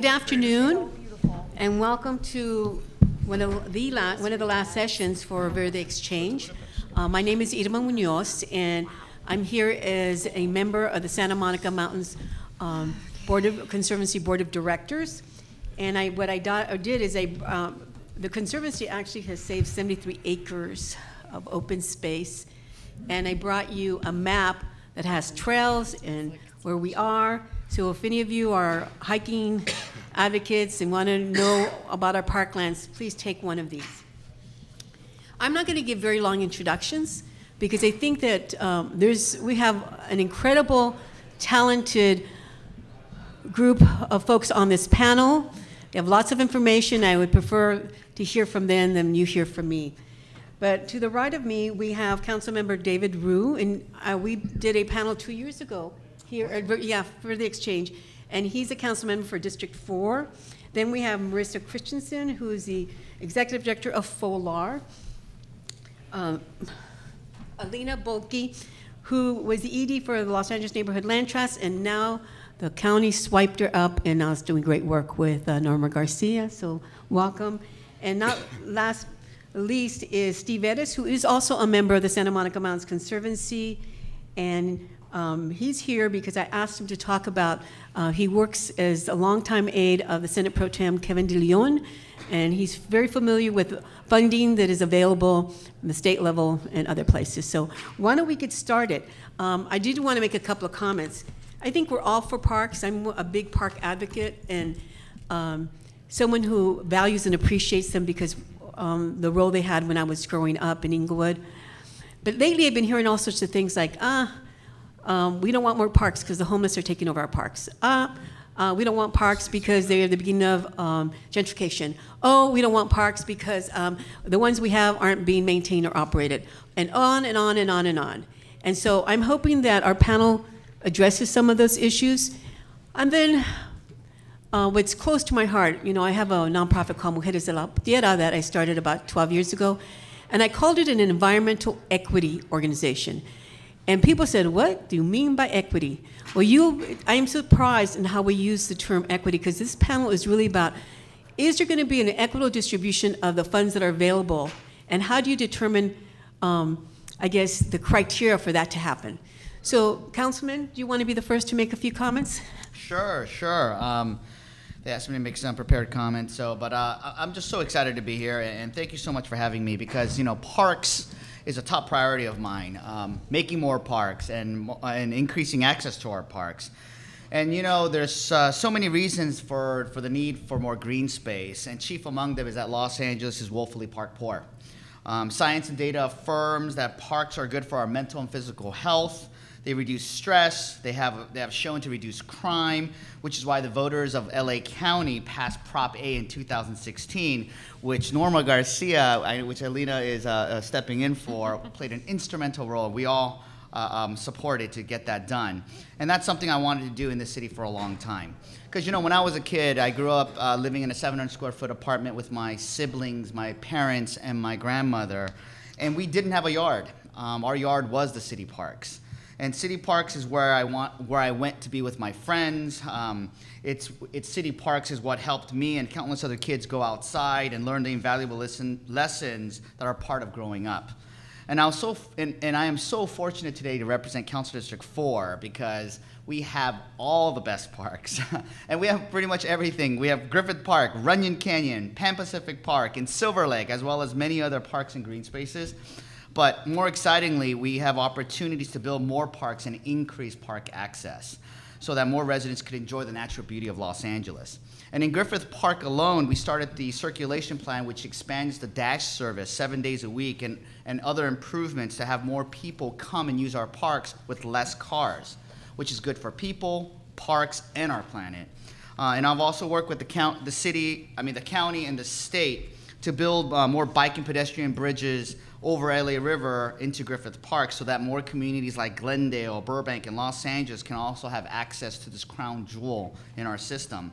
Good afternoon, and welcome to one of the last sessions for Verde Xchange. My name is Irma Munoz, and I'm here as a member of the Santa Monica Mountains Conservancy Board of Directors. And what I did is the Conservancy actually has saved 73 acres of open space, and I brought you a map that has trails and where we are. So if any of you are hiking advocates and want to know about our parklands, please take one of these. I'm not going to give very long introductions because I think that we have an incredible, talented group of folks on this panel. They have lots of information. I would prefer to hear from them than you hear from me. But to the right of me, we have Councilmember David Rue, and we did a panel 2 years ago here at Verde Xchange, and he's a council member for District 4. Then we have Marissa Christensen, who is the executive director of FOLAR. Alina Bolke, who was the ED for the Los Angeles Neighborhood Land Trust, and now the county swiped her up and now is doing great work with Norma Garcia, so welcome. And not last least is Steve Edis, who is also a member of the Santa Monica Mountains Conservancy, and he's here because I asked him to talk about, he works as a longtime aide of the Senate Pro Tem Kevin De Leon, and he's very familiar with funding that is available at the state level and other places. So why don't we get started? I did want to make a couple of comments. I think we're all for parks. I'm a big park advocate and someone who values and appreciates them because the role they had when I was growing up in Inglewood. But lately I've been hearing all sorts of things like, we don't want more parks because the homeless are taking over our parks. We don't want parks because they're the beginning of gentrification. Oh, we don't want parks because the ones we have aren't being maintained or operated. And on and on and on and on. And so I'm hoping that our panel addresses some of those issues. And then what's close to my heart, you know, I have a nonprofit called Mujeres de la Tierra that I started about 12 years ago. And I called it an environmental equity organization. And people said, what do you mean by equity? Well, I am surprised in how we use the term equity because this panel is really about, is there going to be an equitable distribution of the funds that are available? And how do you determine, I guess, the criteria for that to happen? So, Councilman, do you want to be the first to make a few comments? Sure. They asked me to make some prepared comments, but I'm just so excited to be here, and thank you so much for having me because, you know, parks is a top priority of mine, making more parks and increasing access to our parks. And you know, there's so many reasons for the need for more green space, and chief among them is that Los Angeles is woefully park poor. Science and data affirms that parks are good for our mental and physical health. They reduce stress, they have shown to reduce crime, which is why the voters of LA County passed Prop A in 2016, which Norma Garcia, which Alina is stepping in for, played an instrumental role. We all supported to get that done. And that's something I wanted to do in this city for a long time. Because, you know, when I was a kid, I grew up living in a 700 square foot apartment with my siblings, my parents, and my grandmother, and we didn't have a yard. Our yard was the city parks. And city parks is where I went to be with my friends. It's city parks is what helped me and countless other kids go outside and learn the invaluable lessons that are part of growing up. And I am so fortunate today to represent Council District 4 because we have all the best parks. And we have pretty much everything. We have Griffith Park, Runyon Canyon, Pan Pacific Park, and Silver Lake, as well as many other parks and green spaces. But more excitingly, we have opportunities to build more parks and increase park access so that more residents could enjoy the natural beauty of Los Angeles. And in Griffith Park alone, we started the circulation plan, which expands the Dash service 7 days a week and other improvements to have more people come and use our parks with less cars, which is good for people, parks, and our planet. And I've also worked with the county and the state to build more bike and pedestrian bridges over LA River into Griffith Park so that more communities like Glendale, Burbank, and Los Angeles can also have access to this crown jewel in our system.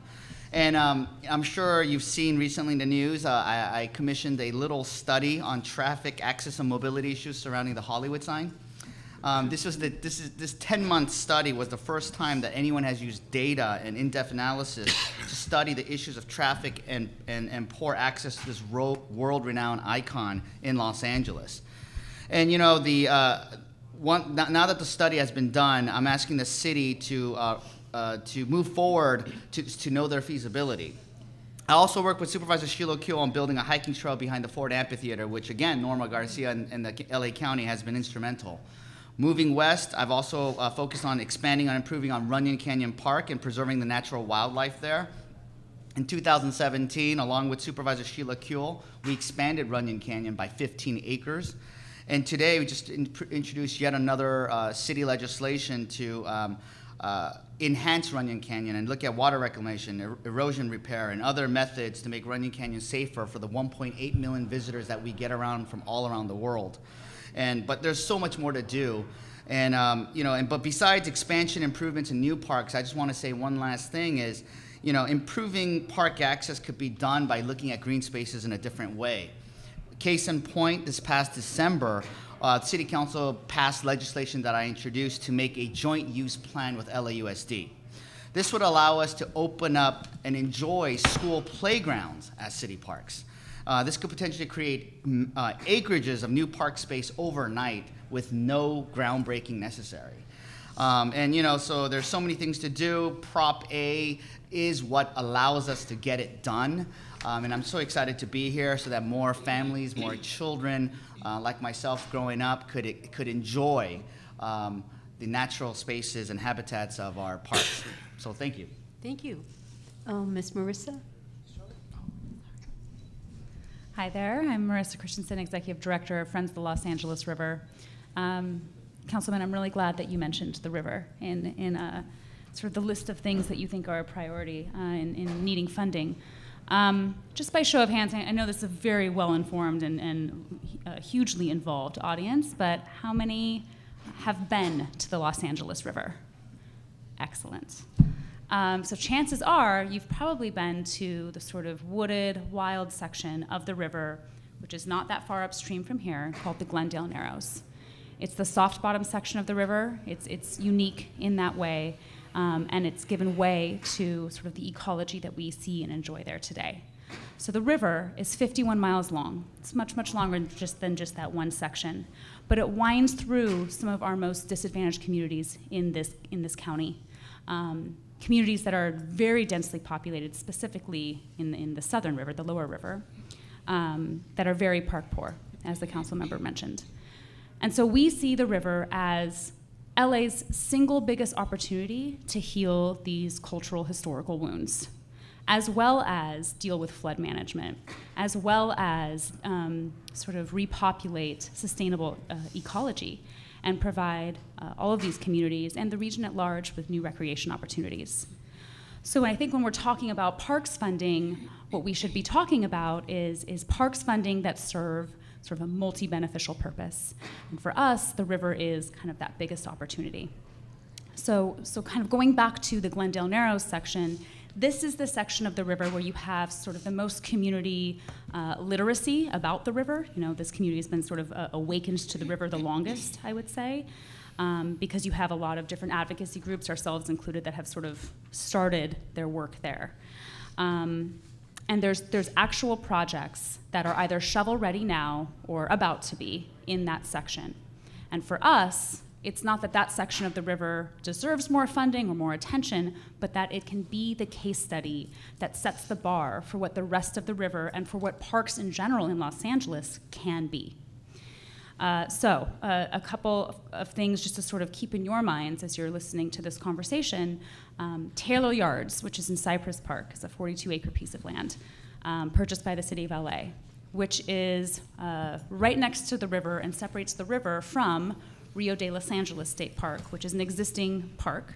And I'm sure you've seen recently in the news, I commissioned a little study on traffic access and mobility issues surrounding the Hollywood sign. This 10-month study was the first time that anyone has used data and in-depth analysis to study the issues of traffic and poor access to this world-renowned icon in Los Angeles. And you know, now that the study has been done, I'm asking the city to move forward to know their feasibility. I also worked with Supervisor Sheila Keel on building a hiking trail behind the Ford Amphitheater, which again, Norma Garcia and the LA County has been instrumental. Moving west, I've also focused on expanding and improving on Runyon Canyon Park and preserving the natural wildlife there. In 2017, along with Supervisor Sheila Keel, we expanded Runyon Canyon by 15 acres. And today, we just introduced yet another city legislation to enhance Runyon Canyon and look at water reclamation, erosion repair, and other methods to make Runyon Canyon safer for the 1.8 million visitors that we get around from all around the world. But there's so much more to do. But besides expansion, improvements, and new parks, I just want to say one last thing is, improving park access could be done by looking at green spaces in a different way. Case in point, this past December, City Council passed legislation that I introduced to make a joint use plan with LAUSD. This would allow us to open up and enjoy school playgrounds as city parks. This could potentially create acreages of new park space overnight with no groundbreaking necessary. So there's so many things to do. Prop A is what allows us to get it done. And I'm so excited to be here so that more families, more children like myself growing up could enjoy the natural spaces and habitats of our parks. So thank you. Thank you. Ms. Marissa? Hi there, I'm Marissa Christensen, Executive Director of Friends of the Los Angeles River. Councilman, I'm really glad that you mentioned the river in sort of the list of things that you think are a priority in needing funding. Just by show of hands, I know this is a very well-informed and hugely involved audience, but how many have been to the Los Angeles River? Excellent. So chances are you've probably been to the sort of wooded, wild section of the river, which is not that far upstream from here, called the Glendale Narrows. It's the soft bottom section of the river. It's unique in that way, and it's given way to sort of the ecology that we see and enjoy there today. So the river is 51 miles long. It's much, much longer than just that one section, but it winds through some of our most disadvantaged communities in this county. Communities that are very densely populated, specifically in the southern river, the lower river, that are very park poor, as the council member mentioned. And so we see the river as LA's single biggest opportunity to heal these cultural historical wounds, as well as deal with flood management, as well as sort of repopulate sustainable ecology and provide all of these communities and the region at large with new recreation opportunities. So I think when we're talking about parks funding, what we should be talking about is parks funding that serve sort of a multi-beneficial purpose. And for us, the river is kind of that biggest opportunity. So kind of going back to the Glendale Narrows section, this is the section of the river where you have sort of the most community literacy about the river. This community has been sort of awakened to the river the longest, I would say, because you have a lot of different advocacy groups, ourselves included, that have sort of started their work there. And there's actual projects that are either shovel-ready now or about to be in that section. And for us, it's not that section of the river deserves more funding or more attention, but that it can be the case study that sets the bar for what the rest of the river and for what parks in general in Los Angeles can be. A couple of things just to sort of keep in your minds as you're listening to this conversation. Taylor Yards, which is in Cypress Park, is a 42-acre piece of land purchased by the city of LA, which is right next to the river and separates the river from Rio de Los Angeles State Park, which is an existing park,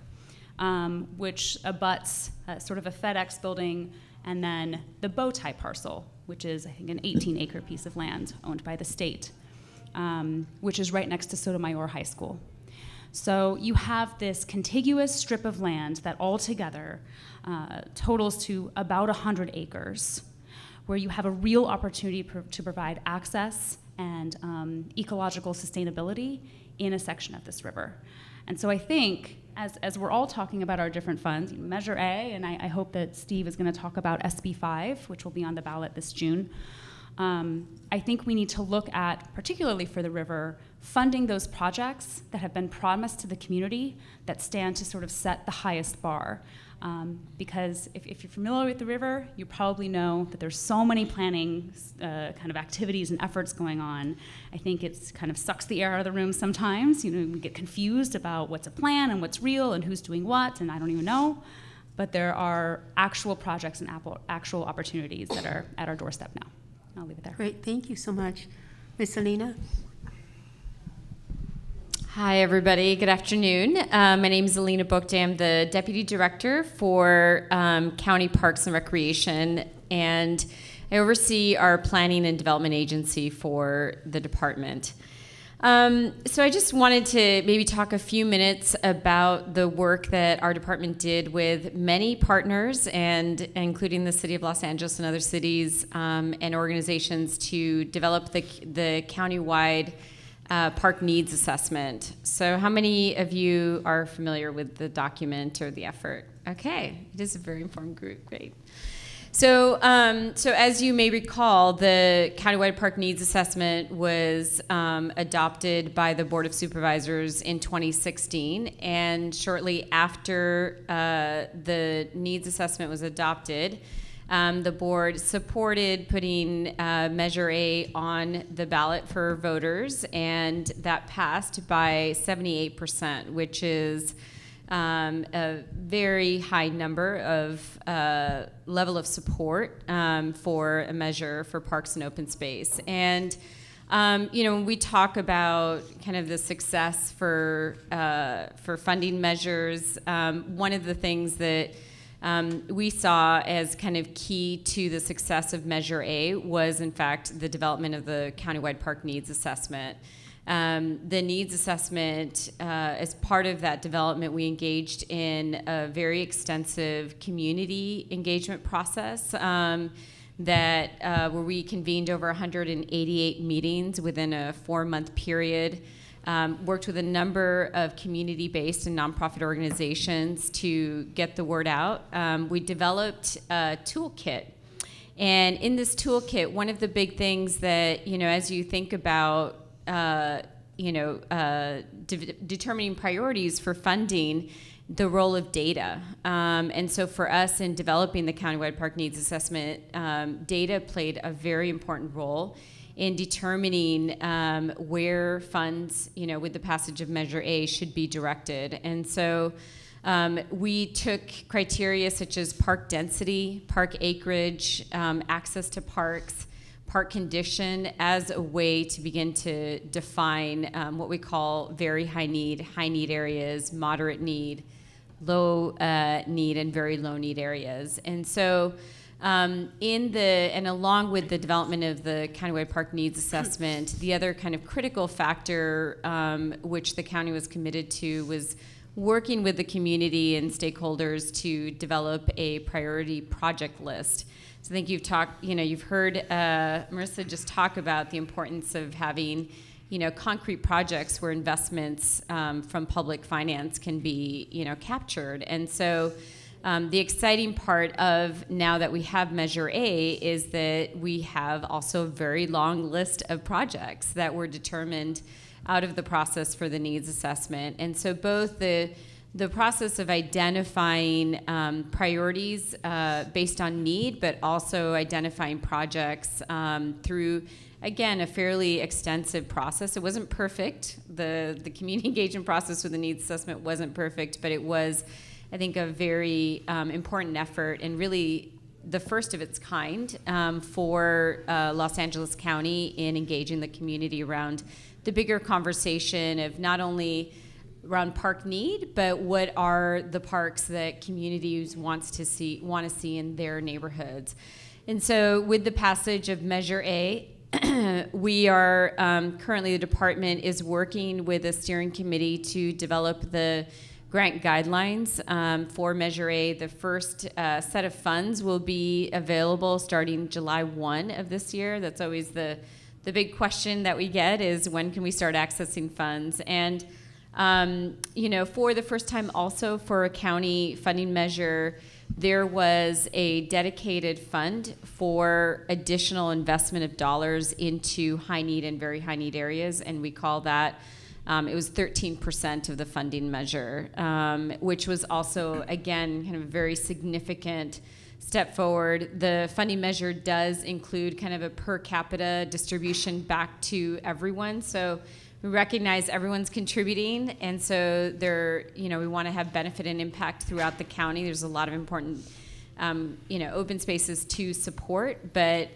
which abuts sort of a FedEx building, and then the Bowtie parcel, which is, I think, an 18-acre piece of land owned by the state, which is right next to Sotomayor High School. So you have this contiguous strip of land that altogether totals to about 100 acres, where you have a real opportunity to provide access and ecological sustainability in a section of this river. And so I think, as we're all talking about our different funds, Measure A, and I hope that Steve is going to talk about SB 5, which will be on the ballot this June, I think we need to look at, particularly for the river, funding those projects that have been promised to the community that stand to sort of set the highest bar. Because if you're familiar with the river, you probably know that there's so many planning kind of activities and efforts going on. I think it's kind of sucks the air out of the room sometimes. You know, we get confused about what's a plan and what's real and who's doing what, and I don't even know. But there are actual projects and actual opportunities that are at our doorstep now. I'll leave it there. Great, thank you so much. Ms. Selena? Hi, everybody. Good afternoon. My name is Alina Bookday. I'm the Deputy Director for County Parks and Recreation, and I oversee our planning and development agency for the department. So I just wanted to maybe talk a few minutes about the work that our department did with many partners, and including the City of Los Angeles and other cities and organizations, to develop the countywide park needs assessment. So how many of you are familiar with the document or the effort? Okay, it is a very informed group, great. So, so as you may recall, the countywide park needs assessment was adopted by the Board of Supervisors in 2016, and shortly after the needs assessment was adopted, the board supported putting Measure A on the ballot for voters, and that passed by 78%, which is a very high number of level of support for a measure for parks and open space. And you know, when we talk about kind of the success for funding measures, one of the things that we saw as kind of key to the success of Measure A was, in fact, the development of the countywide park needs assessment. The needs assessment, as part of that development, we engaged in a very extensive community engagement process where we convened over 188 meetings within a 4-month period. Worked with a number of community-based and nonprofit organizations to get the word out. We developed a toolkit. And in this toolkit, one of the big things that, you know, as you think about, determining priorities for funding, the role of data. And so for us in developing the countywide park needs assessment, data played a very important role in determining where funds, you know, with the passage of Measure A, should be directed. And so we took criteria such as park density, park acreage, access to parks, park condition, as a way to begin to define what we call very high need areas, moderate need, low need, and very low need areas. And so and along with the development of the countywide park needs assessment, the other kind of critical factor which the county was committed to was working with the community and stakeholders to develop a priority project list. So I think you've heard Marissa just talk about the importance of having, you know, concrete projects where investments from public finance can be, you know, captured. And so the exciting part of now that we have Measure A is that we have also a very long list of projects that were determined out of the process for the needs assessment. And so both the process of identifying priorities based on need, but also identifying projects through, again, a fairly extensive process. It wasn't perfect. The community engagement process with the needs assessment wasn't perfect, but it was, I think, a very important effort, and really the first of its kind for Los Angeles County in engaging the community around the bigger conversation of not only around park need, but what are the parks that communities want to see in their neighborhoods. And so with the passage of Measure A, we are currently, the department is working with a steering committee to develop the grant guidelines for Measure A. The first set of funds will be available starting July 1 of this year. That's always the big question that we get is, when can we start accessing funds? And for the first time also for a county funding measure, there was a dedicated fund for additional investment of dollars into high need and very high need areas, and we call that, it was 13% of the funding measure, which was also, again, kind of a very significant step forward. The funding measure does include kind of a per capita distribution back to everyone, so we recognize everyone's contributing, and so we want to have benefit and impact throughout the county. There's a lot of important, open spaces to support, but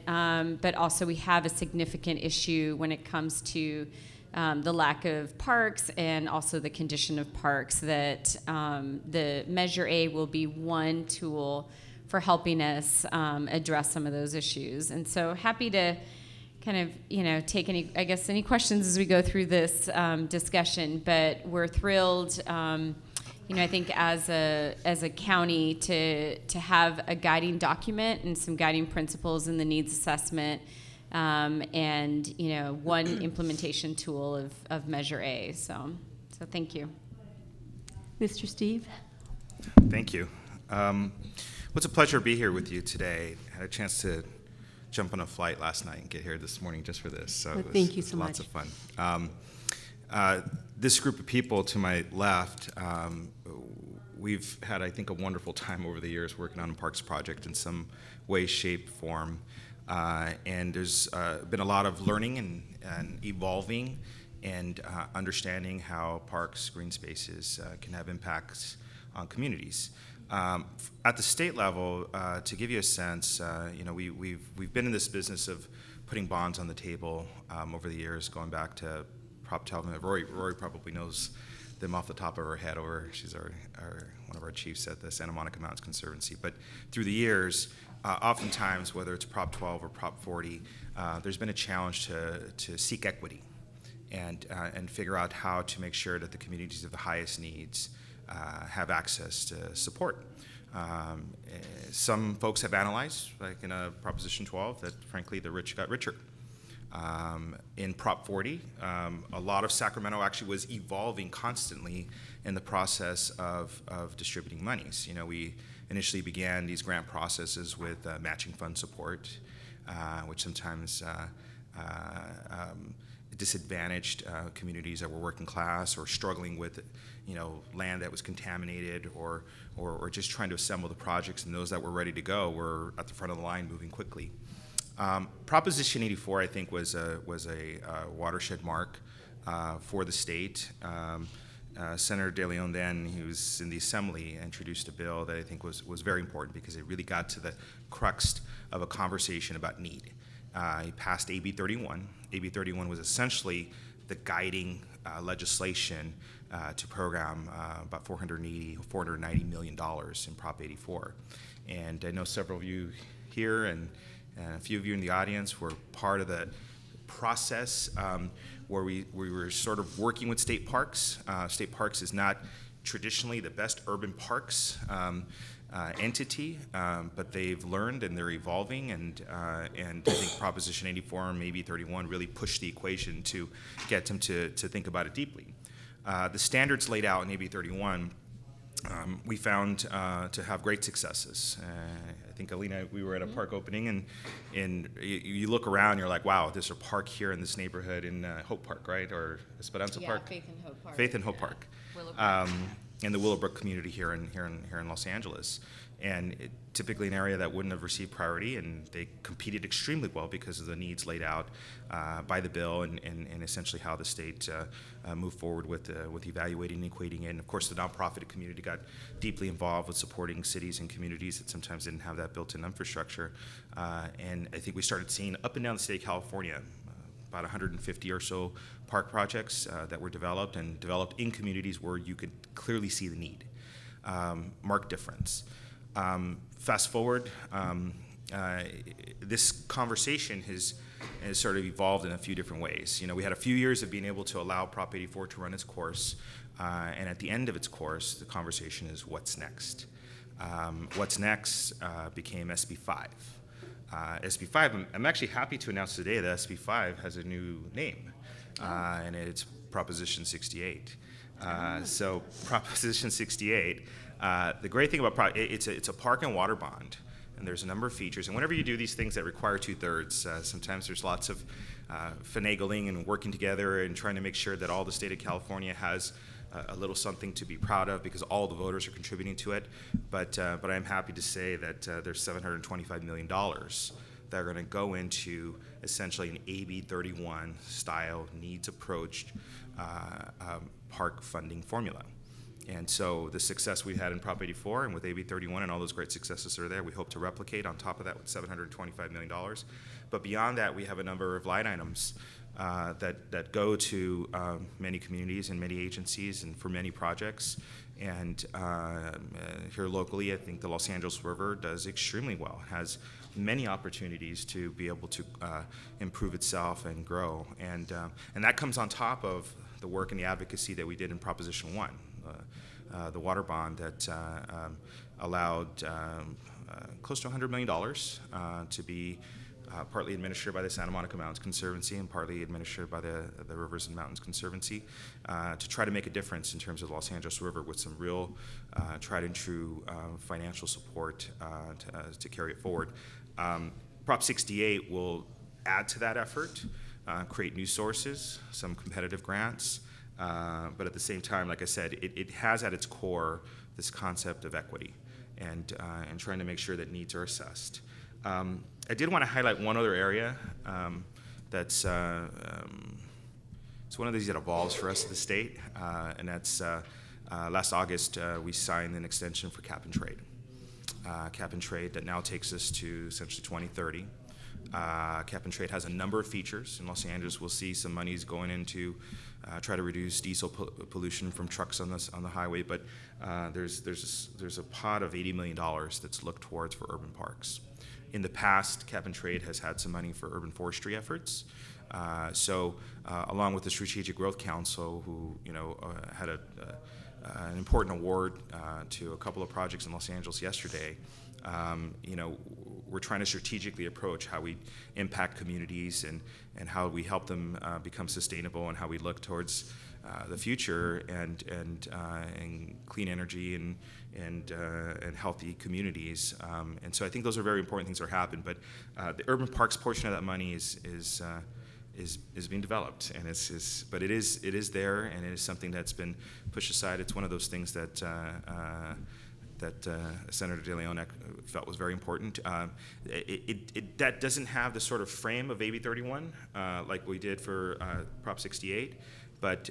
also we have a significant issue when it comes to the lack of parks and also the condition of parks. That the Measure A will be one tool for helping us address some of those issues, and so happy to kind of, take any questions as we go through this discussion. But we're thrilled, I think as a county to have a guiding document and some guiding principles in the needs assessment, and one implementation tool of Measure A. So thank you, Mr. Steve. Thank you. Well, it's a pleasure to be here with you today. I had a chance to jump on a flight last night and get here this morning just for this. So thank you so lots much. of fun. This group of people to my left, we've had, I think, a wonderful time over the years working on a parks project in some way, shape, form. And there's been a lot of learning and evolving and understanding how parks, green spaces can have impacts on communities. At the state level, to give you a sense, we've been in this business of putting bonds on the table over the years, going back to Prop 12. Rory probably knows them off the top of her head. She's one of our chiefs at the Santa Monica Mountains Conservancy. But through the years, oftentimes, whether it's Prop 12 or Prop 40, there's been a challenge to seek equity and figure out how to make sure that the communities of the highest needs have access to support. Some folks have analyzed, like in a Proposition 12, that frankly the rich got richer. In Prop 40, a lot of Sacramento actually was evolving constantly in the process of distributing monies. We initially began these grant processes with matching fund support, which sometimes disadvantaged communities that were working class or struggling with land that was contaminated or just trying to assemble the projects, and those that were ready to go were at the front of the line moving quickly. Proposition 84, I think, was a watershed mark for the state. Senator De Leon then, he was in the Assembly, introduced a bill that I think was very important because it really got to the crux of a conversation about need. He passed AB 31. AB 31 was essentially the guiding legislation to program about $490 million in Prop 84. And I know several of you here and a few of you in the audience were part of the process where we were sort of working with state parks. State parks is not traditionally the best urban parks entity, but they've learned and they're evolving, and I think Proposition 84 and maybe 31 really pushed the equation to get them to think about it deeply. The standards laid out in AB 31 we found to have great successes. I think, Alina, we were at a park opening, and you look around, you're like, wow, there's a park here in this neighborhood in Hope Park, right? Or Esperanza Park? Faith and Hope Park. Faith and Hope Park. In the Willowbrook community here in Los Angeles. And typically an area that wouldn't have received priority, and they competed extremely well because of the needs laid out by the bill and essentially how the state moved forward with evaluating and equating it. And of course, the nonprofit community got deeply involved with supporting cities and communities that sometimes didn't have that built-in infrastructure. And I think we started seeing up and down the state of California about 150 or so park projects that were developed in communities where you could clearly see the need. Marked difference. Fast forward, this conversation has sort of evolved in a few different ways. We had a few years of being able to allow Prop 84 to run its course, and at the end of its course, the conversation is what's next. What's next became SB 5. SB5, I'm actually happy to announce today that SB5 has a new name, and it's Proposition 68. So Proposition 68, the great thing about it's a park and water bond, and there's a number of features. And whenever you do these things that require 2/3, sometimes there's lots of finagling and working together and trying to make sure that all the state of California has a little something to be proud of because all the voters are contributing to it. But I'm happy to say that there's $725 million that are going to go into essentially an AB 31 style needs approached park funding formula. And so the success we had in Prop 84 and with AB 31 and all those great successes that are there, we hope to replicate on top of that with $725 million. But beyond that, we have a number of line items that go to many communities and many agencies and for many projects. And here locally, I think the Los Angeles River does extremely well. It has many opportunities to be able to improve itself and grow. And that comes on top of the work and the advocacy that we did in Proposition 1, the water bond that allowed close to $100 million to be partly administered by the Santa Monica Mountains Conservancy and partly administered by the Rivers and Mountains Conservancy to try to make a difference in terms of the Los Angeles River with some real tried and true financial support to carry it forward. Prop 68 will add to that effort, create new sources, some competitive grants, but at the same time, like I said, it has at its core this concept of equity and trying to make sure that needs are assessed. I did want to highlight one other area that's it's one of these that evolves for us at the state, and that's last August we signed an extension for cap and trade. Cap and trade that now takes us to essentially 2030. Cap and trade has a number of features. In Los Angeles, we'll see some monies going into try to reduce diesel pollution from trucks on the highway, but there's a pot of $80 million that's looked towards for urban parks. In the past, cap and trade has had some money for urban forestry efforts. So along with the Strategic Growth Council, who had an important award to a couple of projects in Los Angeles yesterday, we're trying to strategically approach how we impact communities and how we help them become sustainable and how we look towards the future and clean energy and healthy communities. And so I think those are very important things that are happening. But the urban parks portion of that money is being developed, and but it is there, and it is something that's been pushed aside. It's one of those things that Senator De Leon felt was very important. That doesn't have the sort of frame of AB 31 like we did for Prop 68, but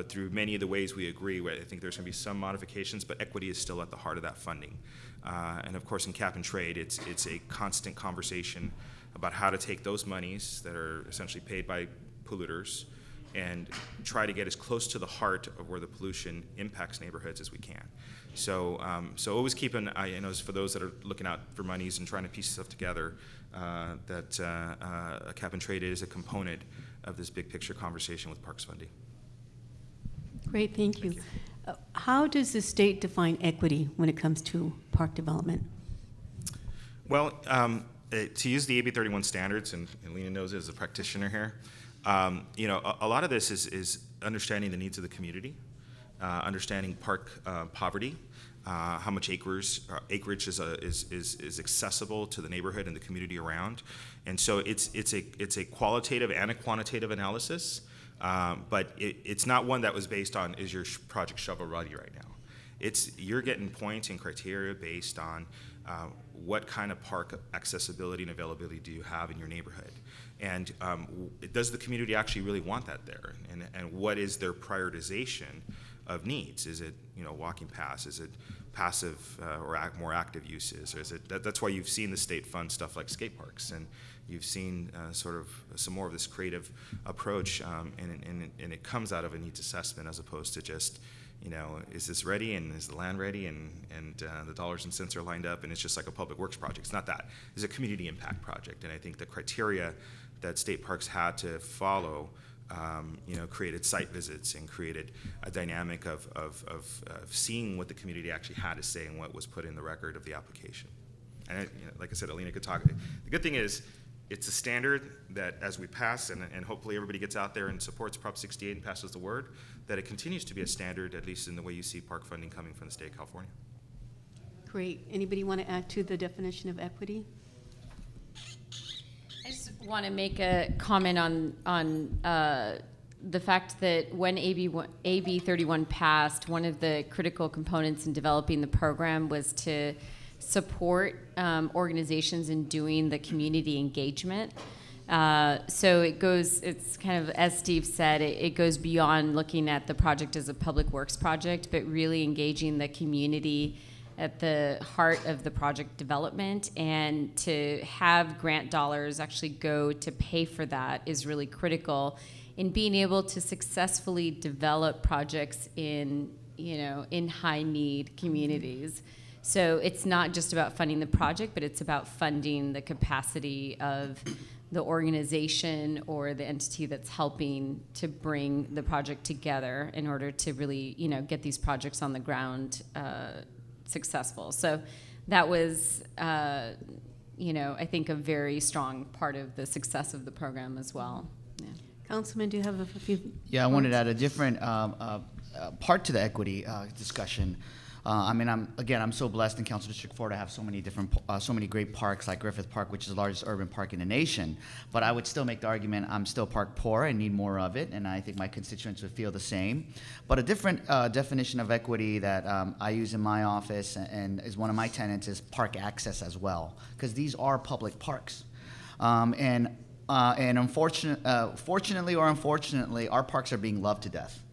through many of the ways we agree, I think there's going to be some modifications, but equity is still at the heart of that funding. And of course, in cap and trade, it's a constant conversation about how to take those monies that are essentially paid by polluters and try to get as close to the heart of where the pollution impacts neighborhoods as we can. So always keep an eye, for those that are looking out for monies and trying to piece stuff together, that cap and trade is a component of this big picture conversation with parks funding. Great, thank you. How does the state define equity when it comes to park development? Well, to use the AB 31 standards, and Lena knows it as a practitioner here, a lot of this is understanding the needs of the community, understanding park poverty, how much acreage is accessible to the neighborhood and the community around, and so it's a qualitative and a quantitative analysis, but it's not one that was based on is your project shovel ready right now. You're getting points and criteria based on what kind of park accessibility and availability do you have in your neighborhood, and does the community actually really want that there, and what is their prioritization of needs? Is it walking paths? Is it passive or more active uses? Or is it that's why you've seen the state fund stuff like skate parks, and you've seen sort of some more of this creative approach, and it comes out of a needs assessment as opposed to just is this ready and is the land ready and the dollars and cents are lined up and it's just like a public works project. It's not that. It's a community impact project, and I think the criteria that state parks had to follow created site visits and created a dynamic of seeing what the community actually had to say and what was put in the record of the application. And like I said, Alina could talk. The good thing is, it's a standard that as we pass, and hopefully everybody gets out there and supports Prop 68 and passes the word, that it continues to be a standard, at least in the way you see park funding coming from the state of California. Great. Anybody want to add to the definition of equity? I just want to make a comment on the fact that when AB 31 passed, one of the critical components in developing the program was to support organizations in doing the community engagement. So it's kind of, as Steve said, it goes beyond looking at the project as a public works project, but really engaging the community at the heart of the project development, and to have grant dollars actually go to pay for that is really critical in being able to successfully develop projects in high need communities. So it's not just about funding the project, but it's about funding the capacity of the organization or the entity that's helping to bring the project together in order to really, get these projects on the ground successful. So that was, I think a very strong part of the success of the program as well. Yeah. Councilman, do you have a few? Yeah, I wanted to add a different part to the equity discussion. I'm so blessed in Council District 4 to have so many great parks like Griffith Park, which is the largest urban park in the nation. But I would still make the argument I'm still park poor and need more of it, and I think my constituents would feel the same. But a different definition of equity that I use in my office and is one of my tenets is park access as well, because these are public parks. And fortunately or unfortunately, our parks are being loved to death.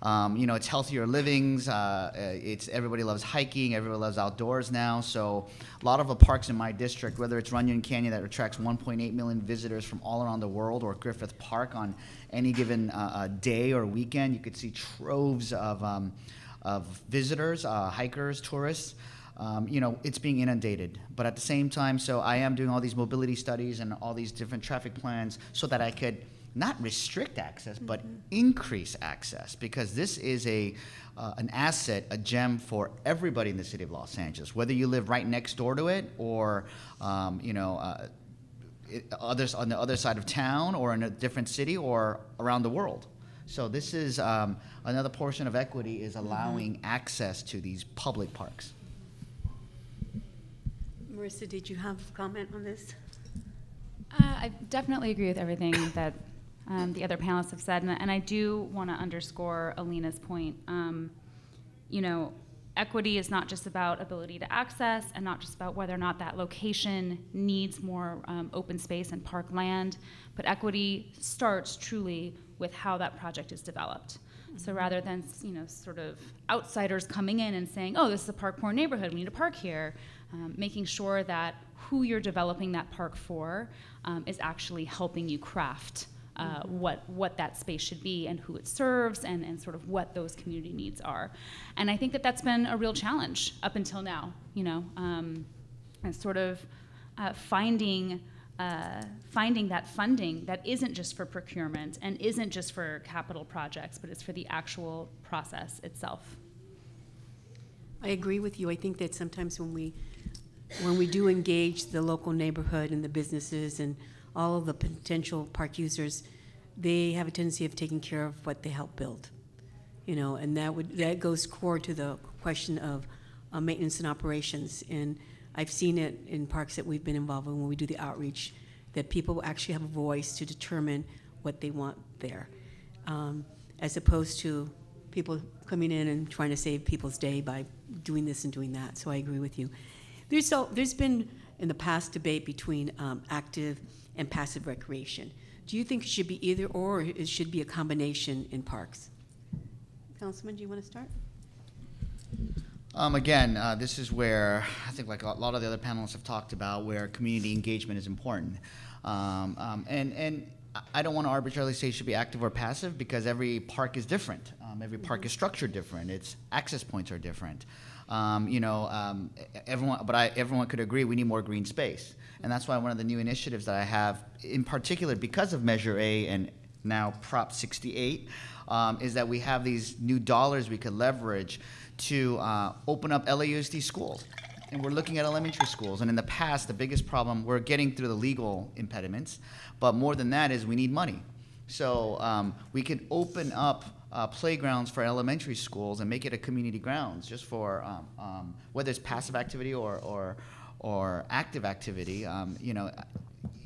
It's healthier livings. Everybody loves hiking. Everybody loves outdoors now. So a lot of the parks in my district, whether it's Runyon Canyon that attracts 1.8 million visitors from all around the world, or Griffith Park on any given day or weekend, you could see troves of visitors, hikers, tourists. It's being inundated. But at the same time, so I am doing all these mobility studies and all these different traffic plans so that I could not restrict access, but increase access, because this is an asset, a gem for everybody in the city of Los Angeles, whether you live right next door to it or, others on the other side of town or in a different city or around the world. So this is another portion of equity, is allowing access to these public parks. Marissa, did you have a comment on this? I definitely agree with everything that the other panelists have said, and I do want to underscore Alina's point. Equity is not just about ability to access, and not just about whether or not that location needs more open space and park land, but equity starts truly with how that project is developed. So rather than sort of outsiders coming in and saying, oh, this is a park poor neighborhood, we need a park here, making sure that who you're developing that park for is actually helping you craft what that space should be and who it serves, and sort of what those community needs are. And I think that that's been a real challenge up until now, and sort of finding that funding that isn't just for procurement and isn't just for capital projects, but it's for the actual process itself. I agree with you. I think that sometimes when we do engage the local neighborhood and the businesses and all of the potential park users, they have a tendency of taking care of what they help build, and that goes core to the question of maintenance and operations. And I've seen it in parks that we've been involved in when we do the outreach, that people actually have a voice to determine what they want there, as opposed to people coming in and trying to save people's day by doing this and doing that. So I agree with you. There's been in the past debate between active and passive recreation. Do you think it should be either or it should be a combination in parks? Councilman, do you want to start? This is where I think, like a lot of the other panelists have talked about, where community engagement is important. And I don't want to arbitrarily say it should be active or passive, because every park is different. Every park is structured different. Its access points are different. Everyone could agree we need more green space. And that's why one of the new initiatives that I have, in particular because of Measure A and now Prop 68, is that we have these new dollars we could leverage to open up LAUSD schools. and we're looking at elementary schools. And in the past, the biggest problem, we're getting through the legal impediments, but more than that is we need money. So we can open up playgrounds for elementary schools and make it a community grounds, just for whether it's passive activity or active activity. You know,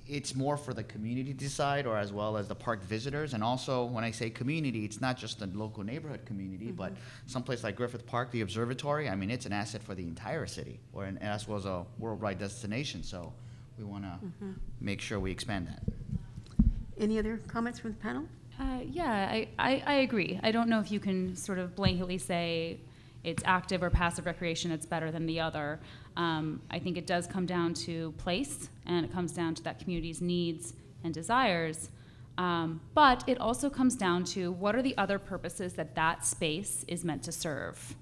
it's more for the community to decide, or as well as the park visitors. And also, when I say community, it's not just the local neighborhood community, but someplace like Griffith Park, the observatory. I mean, it's an asset for the entire city, and as well as a worldwide destination. So we want to make sure we expand that. Any other comments from the panel? Yeah, I agree. I don't know if you can sort of blanketly say it's active or passive recreation, it's better than the other. I think it does come down to place, and it comes down to that community's needs and desires. But it also comes down to what are the other purposes that that space is meant to serve.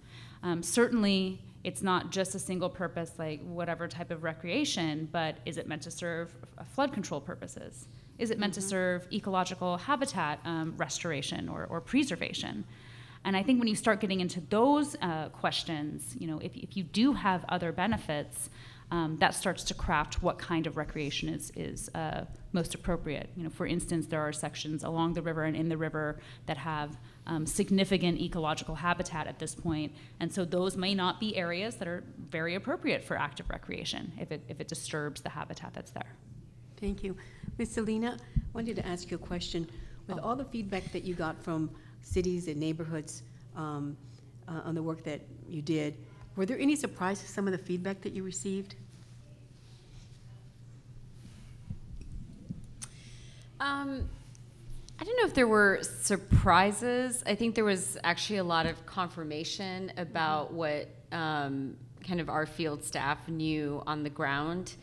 Certainly, it's not just a single purpose, like whatever type of recreation, but is it meant to serve flood control purposes? Is it meant to serve ecological habitat restoration or preservation? And I think when you start getting into those questions, you know, if you do have other benefits, that starts to craft what kind of recreation is most appropriate. You know, for instance, there are sections along the river and in the river that have significant ecological habitat at this point, and so those may not be areas that are very appropriate for active recreation if it disturbs the habitat that's there. Thank you. Ms. Selena, I wanted to ask you a question. With all the feedback that you got from cities and neighborhoods on the work that you did, were there any surprises, some of the feedback that you received? I don't know if there were surprises. I think there was actually a lot of confirmation about what kind of our field staff knew on the ground.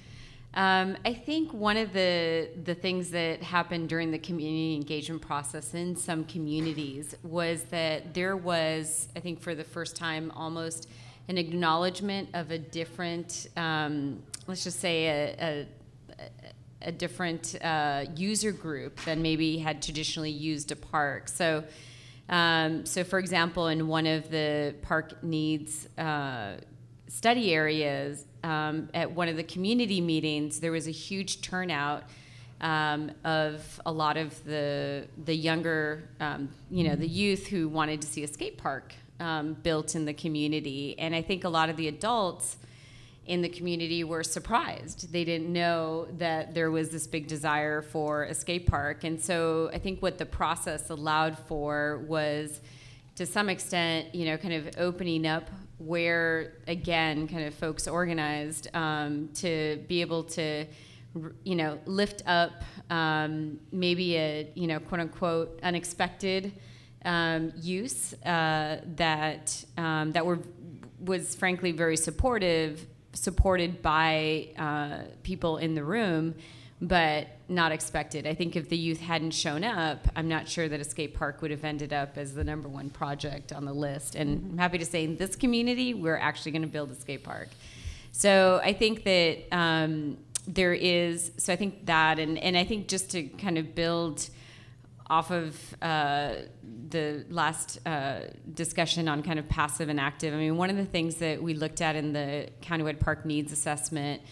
I think one of the things that happened during the community engagement process in some communities was that there was, I think for the first time, almost an acknowledgement of a different, let's just say a different user group than maybe had traditionally used a park. So for example, in one of the park needs study areas, at one of the community meetings, there was a huge turnout of a lot of the younger, you know, the youth who wanted to see a skate park built in the community. And I think a lot of the adults in the community were surprised. They didn't know that there was this big desire for a skate park. And so I think what the process allowed for was, to some extent, you know, kind of opening up where, again, kind of folks organized to be able to, you know, lift up maybe a, you know, quote unquote unexpected use that was frankly very supported by people in the room, but not expected. I think if the youth hadn't shown up, I'm not sure that a skate park would have ended up as the #1 project on the list. And I'm happy to say in this community, we're actually going to build a skate park. So I think that there is, so I think that, and I think just to kind of build off of the last discussion on kind of passive and active, I mean, one of the things that we looked at in the countywide park needs assessment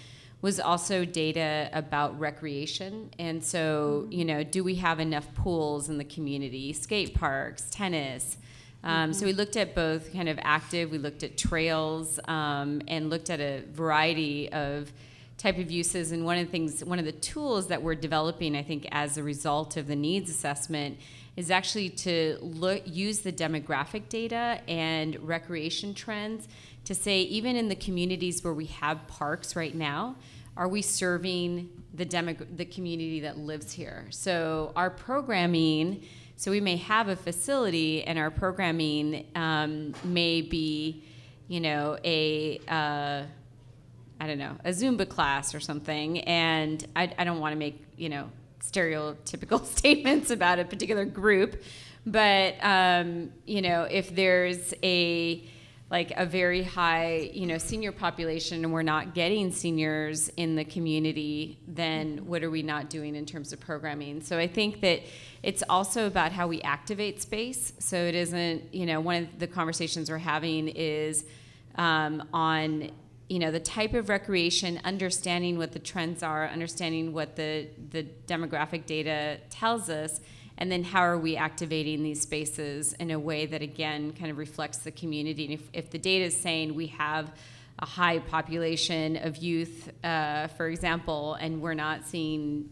was also data about recreation. And so, you know, do we have enough pools in the community, skate parks, tennis? So we looked at both kind of active, we looked at trails, and looked at a variety of type of uses. And one of the tools that we're developing, I think, as a result of the needs assessment is actually to use the demographic data and recreation trends to say, even in the communities where we have parks right now, are we serving the community that lives here? So our programming, so we may have a facility and our programming may be, you know, I don't know, a Zumba class or something, and I don't want to make, you know, stereotypical statements about a particular group, but you know, if there's a very high, you know, senior population and we're not getting seniors in the community, then what are we not doing in terms of programming? So I think that it's also about how we activate space. So it isn't, you know, one of the conversations we're having is on the type of recreation, understanding what the trends are, understanding what the demographic data tells us, and then how are we activating these spaces in a way that, again, kind of reflects the community. And if the data is saying we have a high population of youth, for example, and we're not seeing,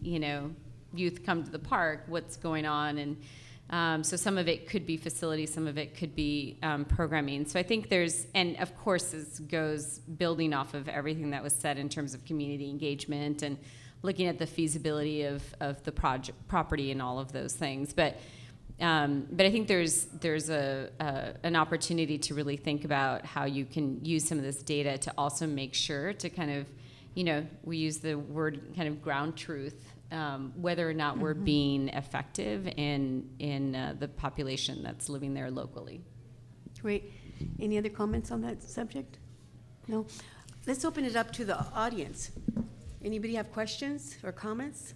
youth come to the park, what's going on? And so some of it could be facilities, some of it could be programming. So I think and of course this goes building off of everything that was said in terms of community engagement and looking at the feasibility of the property and all of those things. But I think there's an opportunity to really think about how you can use some of this data to also make sure to kind of, we use the word kind of ground truth, whether or not we're being effective in the population that's living there locally. Great. Any other comments on that subject? No? Let's open it up to the audience. Anybody have questions or comments?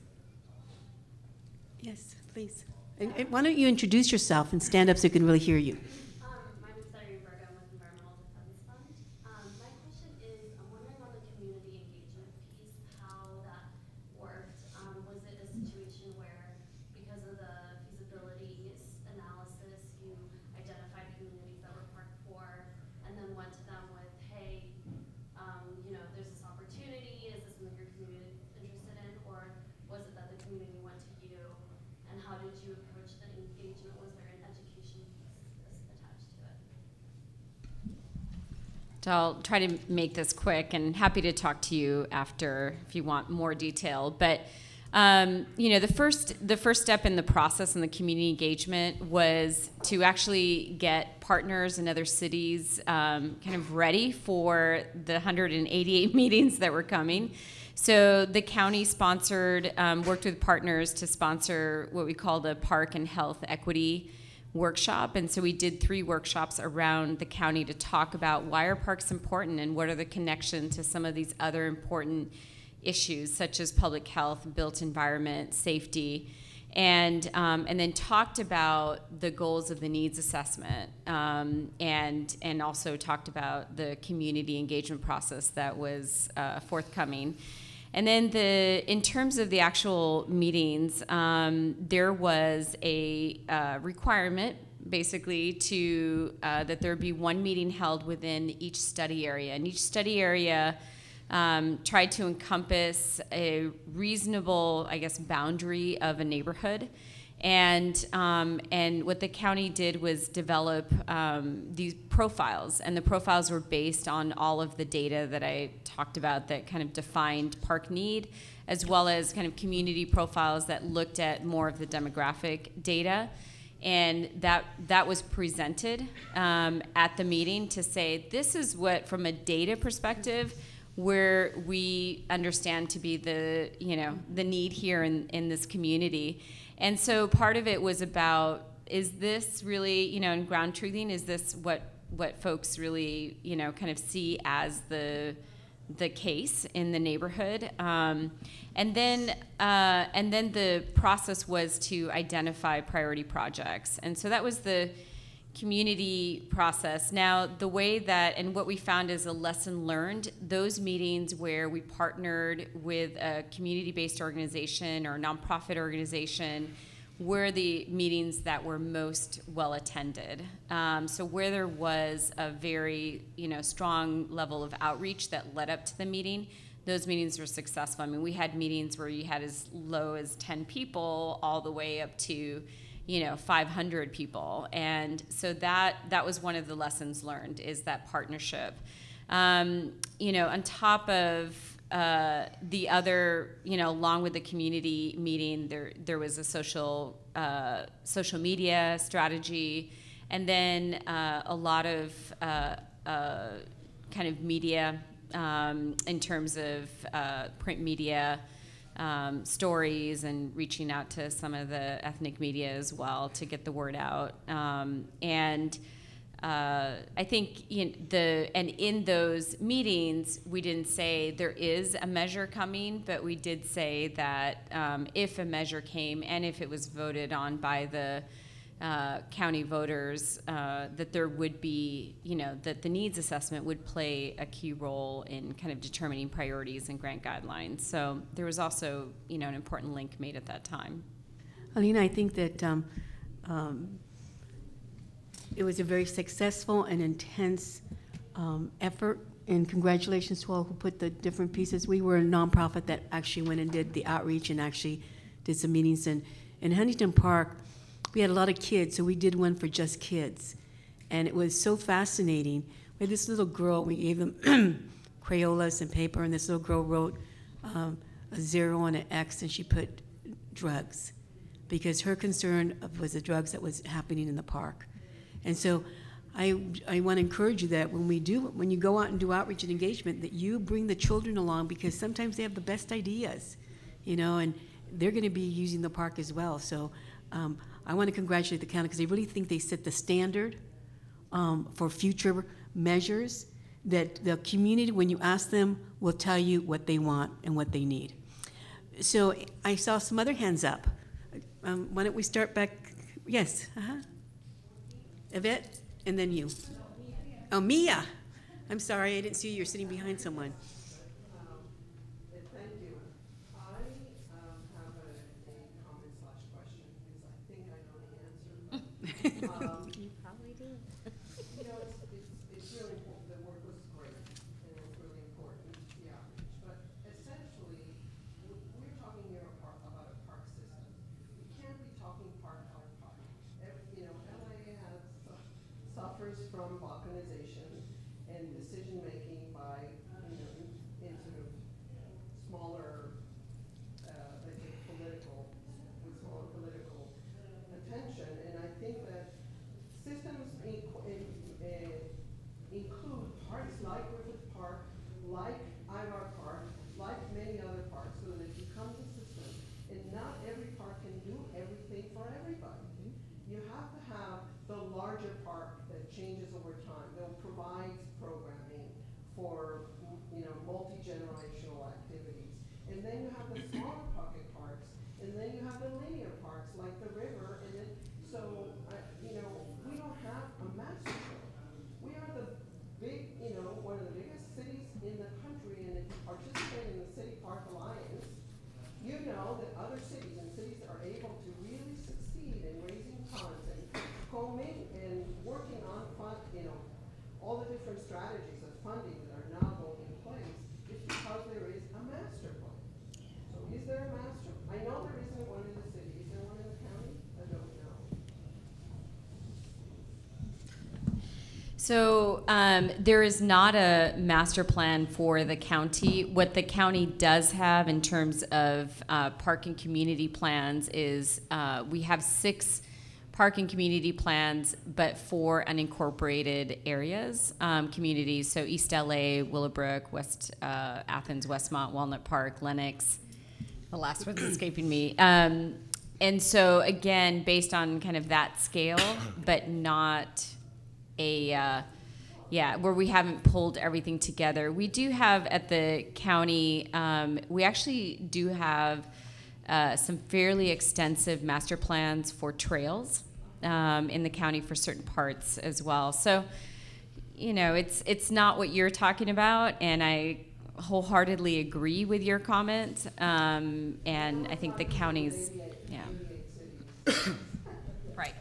Yes, please. And why don't you introduce yourself and stand up so we can really hear you? My name is Diane Berga. I'm with Environmental Defense Fund. My question is, I'm wondering on the community engagement piece, how that worked. Was it a situation where, because of the feasibility analysis, you identified communities that were parked poor and then went to them with, hey, there's this opportunity, is this something your community is interested in? Or was it that the community went to you? And how did you approach the engagement? Was there an education piece attached to it? So I'll try to make this quick, and happy to talk to you after if you want more detail. But the first step in the process in the community engagement was to actually get partners in other cities kind of ready for the 188 meetings that were coming. So the county sponsored, worked with partners to sponsor what we call the Park and Health Equity Workshop. And so we did 3 workshops around the county to talk about why are parks important and what are the connections to some of these other important issues, such as public health, built environment, safety, and then talked about the goals of the needs assessment, and also talked about the community engagement process that was forthcoming. And then in terms of the actual meetings, there was a requirement basically to that there be one meeting held within each study area, and each study area tried to encompass a reasonable, I guess, boundary of a neighborhood. And what the county did was develop these profiles, and the profiles were based on all of the data that I talked about that kind of defined park need, as well as kind of community profiles that looked at more of the demographic data. And that was presented at the meeting to say, this is what, from a data perspective, where we understand to be the need here in this community. And so part of it was about, is this really, in ground truthing, is this what folks really, kind of see as the case in the neighborhood? And then the process was to identify priority projects. And so that was the community process. Now, the way that, and what we found is a lesson learned, those meetings where we partnered with a community-based organization or a nonprofit organization were the meetings that were most well attended. So where there was a very, strong level of outreach that led up to the meeting, those meetings were successful. I mean, we had meetings where you had as low as 10 people all the way up to 500 people. And so that was one of the lessons learned, is that partnership. On top of the other, along with the community meeting, there was a social media strategy, and then a lot of kind of media in terms of print media, stories, and reaching out to some of the ethnic media as well to get the word out. I think in those meetings, we didn't say there is a measure coming, but we did say that if a measure came and if it was voted on by the county voters, that there would be, that the needs assessment would play a key role in kind of determining priorities and grant guidelines. So there was also, an important link made at that time. Alina, I think that it was a very successful and intense effort, and congratulations to all who put the different pieces. We were a nonprofit that actually went and did the outreach and actually did some meetings. And in Huntington Park, we had a lot of kids, so we did one for just kids. And it was so fascinating. We had this little girl, we gave them Crayolas and paper, and this little girl wrote a 0 and an X, and she put drugs, because her concern was the drugs that was happening in the park. And so I want to encourage you that when you go out and do outreach and engagement, that you bring the children along, because sometimes they have the best ideas, and they're going to be using the park as well. So I want to congratulate the county, because I really think they set the standard for future measures, that the community, when you ask them, will tell you what they want and what they need. So I saw some other hands up. Why don't we start back? Yes. Yvette, and then you. Oh, Mia. I'm sorry, I didn't see you. You're sitting behind someone. Thank you. I have a comment slash question, because I think I know the answer. You probably do. It's really important. The work was great, and it's really important, the outreach. But essentially, we're talking here about a park system. We can't be talking park by park. LA suffers from balkanization and decision-making by, in sort of smaller, let's say with smaller political attention. And I think that systems include parks like Griffith Park, like Ivar Park, like many other parks, so that it becomes a system. And not every park can do everything for everybody. You have to have the larger park that changes over time, that provides programming for multi-generational activities. And then you have the smaller pocket parks, and then you have the linear parks like the river. And then, so we don't have a master plan. We are the big, one of the biggest cities in the country, and if you participate in the City Park Alliance, you know that other cities and cities that are able to really succeed in raising funds and combing and working on all the different strategies of funding that are now going in place, is because there is a master plan. So is there a master? I know there isn't one in the city. Is there one in the county? I don't know. So there is not a master plan for the county. What the county does have in terms of park and community plans is we have 6 park and community plans, but for unincorporated areas, communities. So East LA, Willowbrook, West Athens, Westmont, Walnut Park, Lenox. The last one's escaping me. And so again, based on kind of that scale, but not where we haven't pulled everything together. We do have at the county, we actually do have some fairly extensive master plans for trails in the county for certain parts as well. So, it's not what you're talking about, and I wholeheartedly agree with your comment. And I think the county's, right.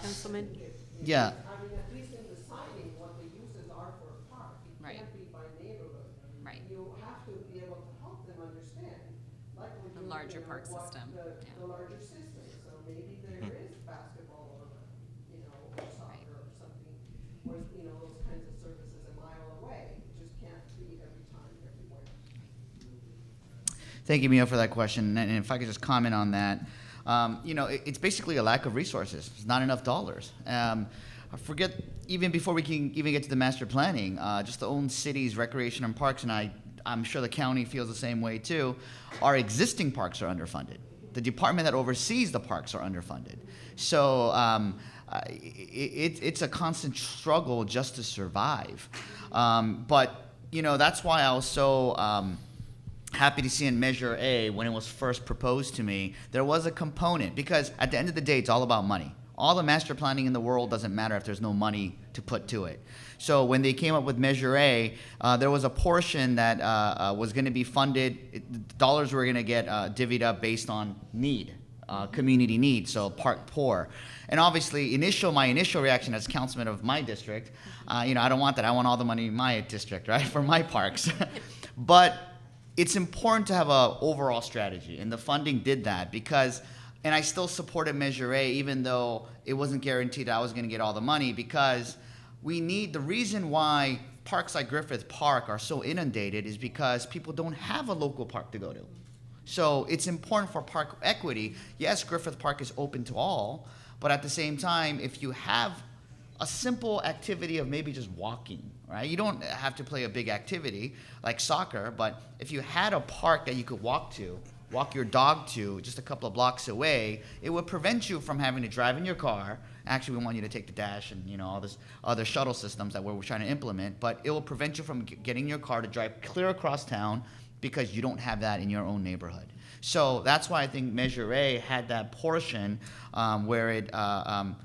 Councilman? Yeah. I mean, at least in deciding what the uses are for a park, it Right. can't be by neighborhood. Right. You have to be able to help them understand, like we're The doing, larger park system, the larger system. So maybe there is basketball or, or soccer or something, where, those kinds of services a mile away. It just can't be every time, everywhere. Thank you, Mia, for that question. And if I could just comment on that, it's basically a lack of resources. It's not enough dollars. I forget, even before we can even get to the master planning, just the own city's recreation and parks, and I'm sure the county feels the same way too, our existing parks are underfunded. The department that oversees the parks are underfunded. So it's a constant struggle just to survive. But that's why I was so happy to see in Measure A, when it was first proposed to me, there was a component, because at the end of the day, it's all about money. all the master planning in the world doesn't matter if there's no money to put to it. So when they came up with Measure A, there was a portion that was going to be funded. Dollars were going to get divvied up based on need, community need, so park poor. And obviously, my initial reaction as councilman of my district, I don't want that. I want all the money in my district, right, for my parks. But it's important to have an overall strategy, and the funding did that because, and I still supported Measure A even though it wasn't guaranteed I was going to get all the money, because the reason why parks like Griffith Park are so inundated is because people don't have a local park to go to. So it's important for park equity. Yes, Griffith Park is open to all, but at the same time, if you have a simple activity of maybe just walking, right? You don't have to play a big activity like soccer, but if you had a park that you could walk your dog to just a couple of blocks away, it would prevent you from having to drive in your car. Actually, we want you to take the Dash and all this other shuttle systems that we're trying to implement, but it will prevent you from getting your car to drive clear across town because you don't have that in your own neighborhood. So that's why I think Measure A had that portion where it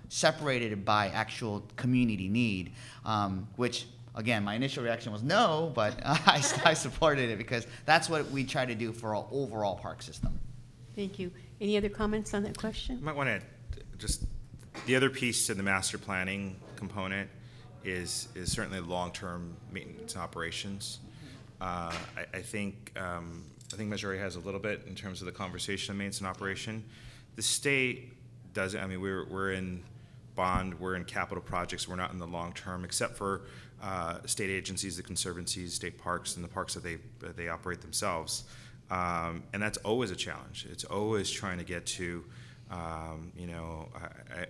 separated it by actual community need, which, again, my initial reaction was no, but I supported it because that's what we try to do for our overall park system. Thank you. Any other comments on that question? I might want to just, the other piece to the master planning component is certainly long-term maintenance and operations. I think Measure A has a little bit in terms of the conversation of maintenance and operation. The state doesn't. I mean, we're in bond, we're in capital projects. We're not in the long term, except for state agencies, the conservancies, state parks, and the parks that they operate themselves. And that's always a challenge. It's always trying to get to. I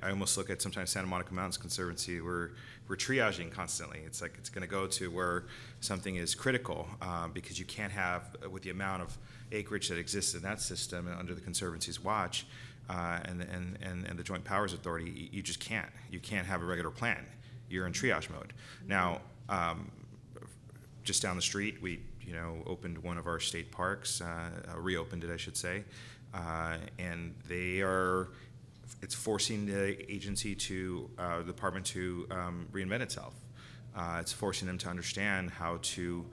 almost look at sometimes Santa Monica Mountains Conservancy. We're triaging constantly. It's like it's going to go to where something is critical because you can't have, with the amount of acreage that exists in that system and under the Conservancy's watch and the Joint Powers Authority, you just can't. You can't have a regular plan. You're in triage mode. Now, just down the street, we opened one of our state parks, reopened it, I should say. And it's forcing the agency the department to reinvent itself. It's forcing them to understand how to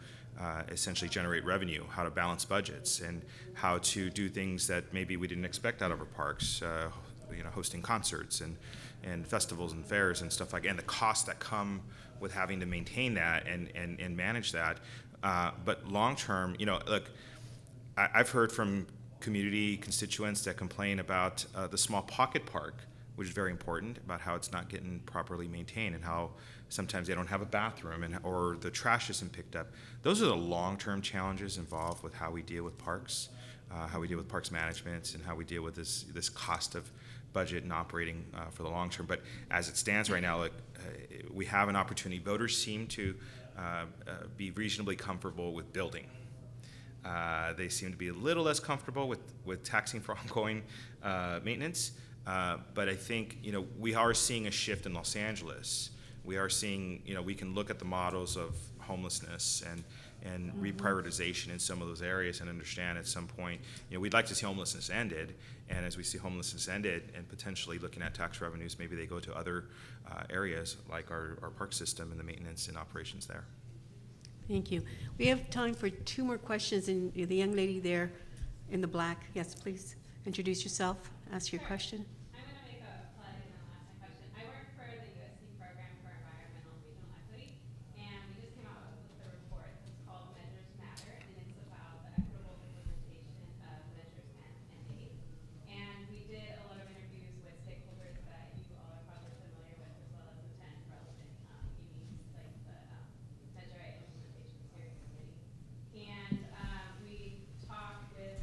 essentially generate revenue, how to balance budgets, and how to do things that maybe we didn't expect out of our parks, hosting concerts and festivals and fairs and stuff like that, and the costs that come with having to maintain that and manage that. But long term, look, I've heard from community constituents that complain about the small pocket park, which is very important, about how it's not getting properly maintained and how sometimes they don't have a bathroom or the trash isn't picked up. Those are the long-term challenges involved with how we deal with parks, how we deal with parks management, and how we deal with this cost of budget and operating for the long term. But as it stands right now, we have an opportunity. Voters seem to be reasonably comfortable with building. They seem to be a little less comfortable with taxing for ongoing maintenance. But I think we are seeing a shift in Los Angeles. We are seeing we can look at the models of homelessness and reprioritization in some of those areas and understand at some point we'd like to see homelessness ended. And as we see homelessness ended and potentially looking at tax revenues, maybe they go to other areas like our park system and the maintenance and operations there. Thank you. We have time for 2 more questions, and the young lady there in the black. Yes, please introduce yourself, ask your question. I'm going to make a plug and then ask my question. I work for the USC Program for Environmental and Regional Equity, and we just came out with a report. It's called Measures Matter, and it's about the equitable implementation of Measures and Aid. And we did a lot of interviews with stakeholders that you all are probably familiar with, as well as the 10 relevant unions, like the Measure A Implementation Steering Committee. And we talked with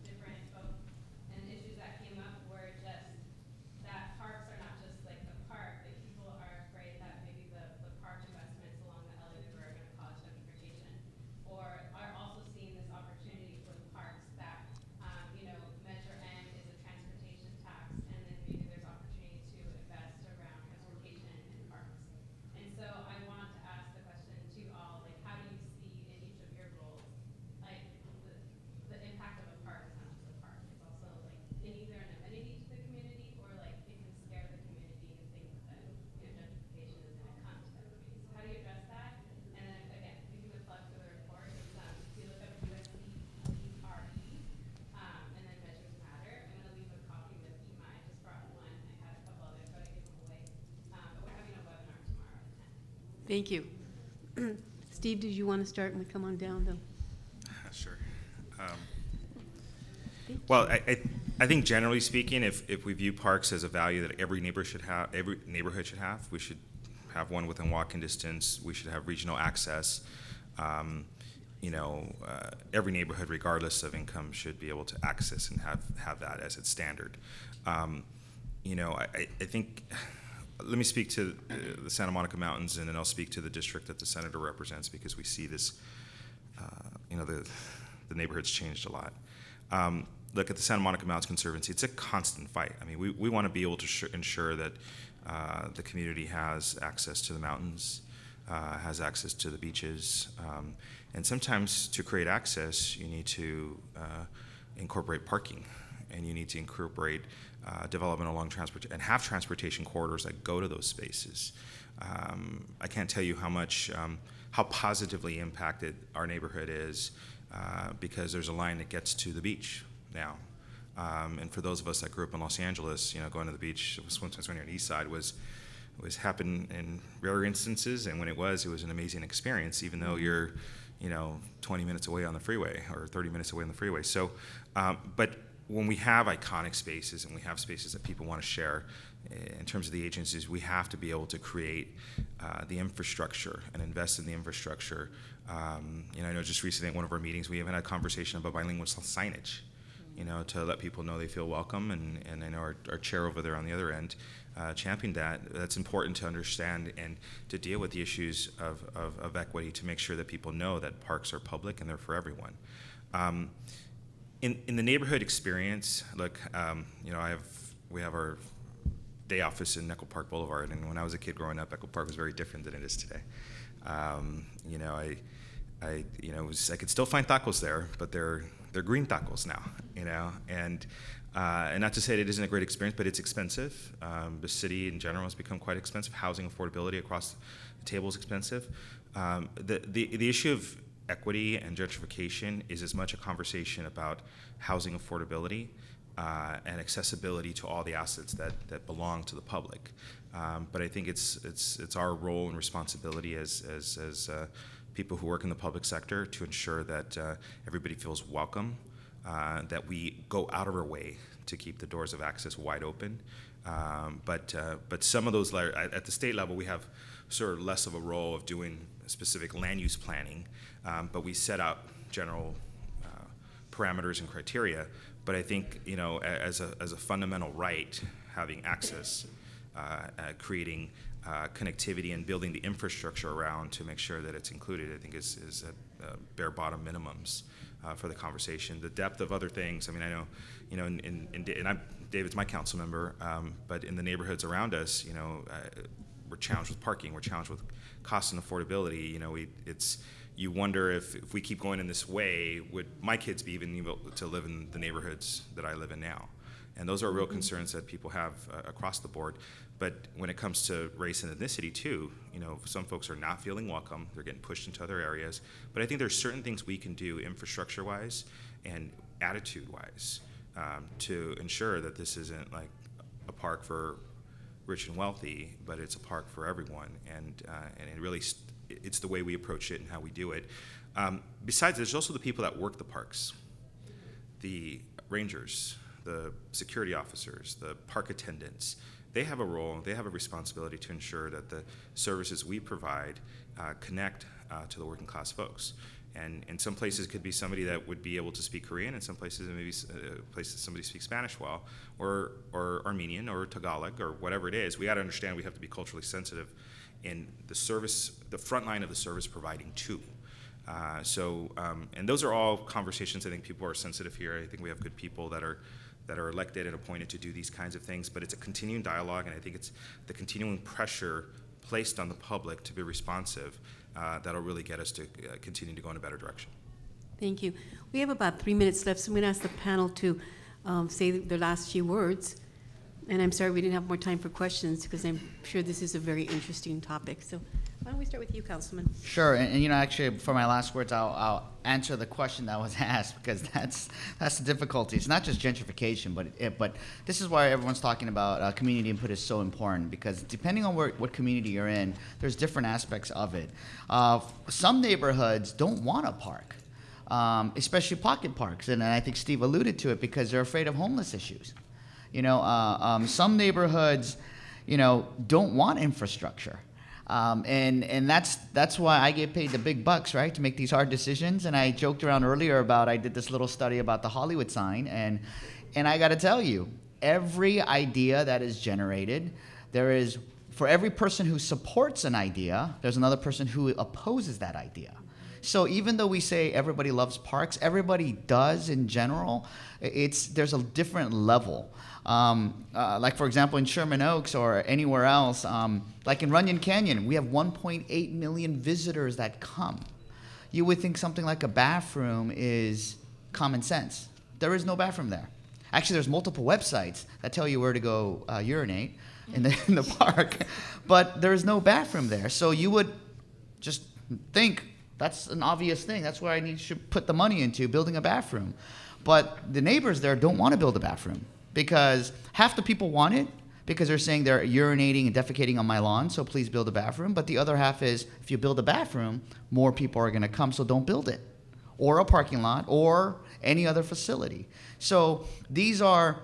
different folks, and issues that came up were just Thank you. Steve, did you want to start and we come on down though? Sure. Well, I think generally speaking, if we view parks as a value that every neighborhood should have, we should have one within walking distance. We should have regional access. Every neighborhood, regardless of income, should be able to access and have that as its standard. I think, let me speak to the Santa Monica Mountains, and then I'll speak to the district that the senator represents, because we see this, the neighborhood's changed a lot. Look at the Santa Monica Mountains Conservancy. It's a constant fight. I mean, we want to be able to ensure that the community has access to the mountains, has access to the beaches, and sometimes to create access, you need to incorporate parking, and you need to incorporate development along transport and have transportation corridors that go to those spaces. I can't tell you how positively impacted our neighborhood is because there's a line that gets to the beach now. And for those of us that grew up in Los Angeles, going to the beach sometimes when you're on the east side was happened in rare instances, and when it was an amazing experience, even though you're 20 minutes away on the freeway or 30 minutes away on the freeway. So, but when we have iconic spaces and we have spaces that people want to share, in terms of the agencies, we have to be able to create the infrastructure and invest in the infrastructure. I know just recently at one of our meetings, we even had a conversation about bilingual signage, to let people know they feel welcome, and I know our chair over there on the other end championed that. That's important to understand and to deal with the issues of equity, to make sure that people know that parks are public and they're for everyone. In the neighborhood experience, look, we have our day office in Echo Park Boulevard, and when I was a kid growing up, Echo Park was very different than it is today. I could still find tacos there, but they're green tacos now, and not to say that it isn't a great experience, but it's expensive. The city in general has become quite expensive. Housing affordability across the table is expensive. The issue of equity and gentrification is as much a conversation about housing affordability and accessibility to all the assets that belong to the public. But I think it's our role and responsibility as people who work in the public sector to ensure that everybody feels welcome, that we go out of our way to keep the doors of access wide open. But some of those, at the state level, we have sort of less of a role of doing specific land use planning, but we set out general parameters and criteria. But I think, as a fundamental right, having access, creating connectivity and building the infrastructure around to make sure that it's included, I think is at bare bottom minimums for the conversation. The depth of other things, I mean, I know, and David's my council member, but in the neighborhoods around us, we're challenged with parking, we're challenged with cost and affordability. You wonder if we keep going in this way, would my kids be even able to live in the neighborhoods that I live in now? And those are real concerns that people have across the board. But when it comes to race and ethnicity too, some folks are not feeling welcome. They're getting pushed into other areas. But I think there's certain things we can do infrastructure-wise and attitude-wise to ensure that this isn't like a park for rich and wealthy, but it's a park for everyone. And it really, it's the way we approach it and how we do it. Besides, there's also the people that work the parks, the rangers, the security officers, the park attendants. They have a role, they have a responsibility to ensure that the services we provide connect to the working class folks. And in some places could be somebody that would be able to speak Korean, and some places maybe places somebody speaks Spanish well, or Armenian, or Tagalog, or whatever it is. We got to understand we have to be culturally sensitive in the service, the front line of the service providing too. And those are all conversations I think people are sensitive here. I think we have good people that are elected and appointed to do these kinds of things, but it's a continuing dialogue, and I think it's the continuing pressure placed on the public to be responsive that'll really get us to continue to go in a better direction. Thank you. We have about 3 minutes left, so I'm going to ask the panel to say their last few words. And I'm sorry we didn't have more time for questions because I'm sure this is a very interesting topic. So why don't we start with you, Councilman? Sure, and you know, actually, for my last words, I'll answer the question that was asked because that's the difficulty. It's not just gentrification, but this is why everyone's talking about community input is so important, because depending on what community you're in, there's different aspects of it. Some neighborhoods don't want a park, especially pocket parks, and I think Steve alluded to it because they're afraid of homeless issues. You know, some neighborhoods, you know, don't want infrastructure. And that's why I get paid the big bucks, right, to make these hard decisions. And I joked around earlier about, I did this little study about the Hollywood sign, and I got to tell you, every idea that is generated, there is, for every person who supports an idea, there's another person who opposes that idea. So even though we say everybody loves parks, everybody does in general, there's a different level. Like, for example, in Sherman Oaks or anywhere else, like in Runyon Canyon, we have 1.8 million visitors that come. You would think something like a bathroom is common sense. There is no bathroom there. Actually, there's multiple websites that tell you where to go urinate in the park, but there is no bathroom there. So you would just think that's an obvious thing. That's where should put the money into, building a bathroom. But the neighbors there don't want to build a bathroom, because half the people want it because they're saying they're urinating and defecating on my lawn, so please build a bathroom. But the other half is, if you build a bathroom, more people are going to come, so don't build it. Or a parking lot, or any other facility. So these are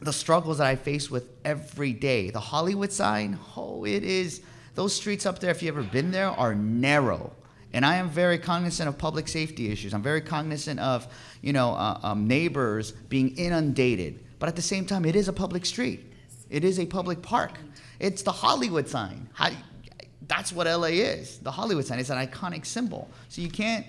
the struggles that I face with every day. The Hollywood sign, it is, those streets up there, if you've ever been there, are narrow. And I am very cognizant of public safety issues. I'm very cognizant of, you know, neighbors being inundated. But at the same time, it is a public street. It is a public park. It's the Hollywood sign. That's what LA is. The Hollywood sign is an iconic symbol. So you can't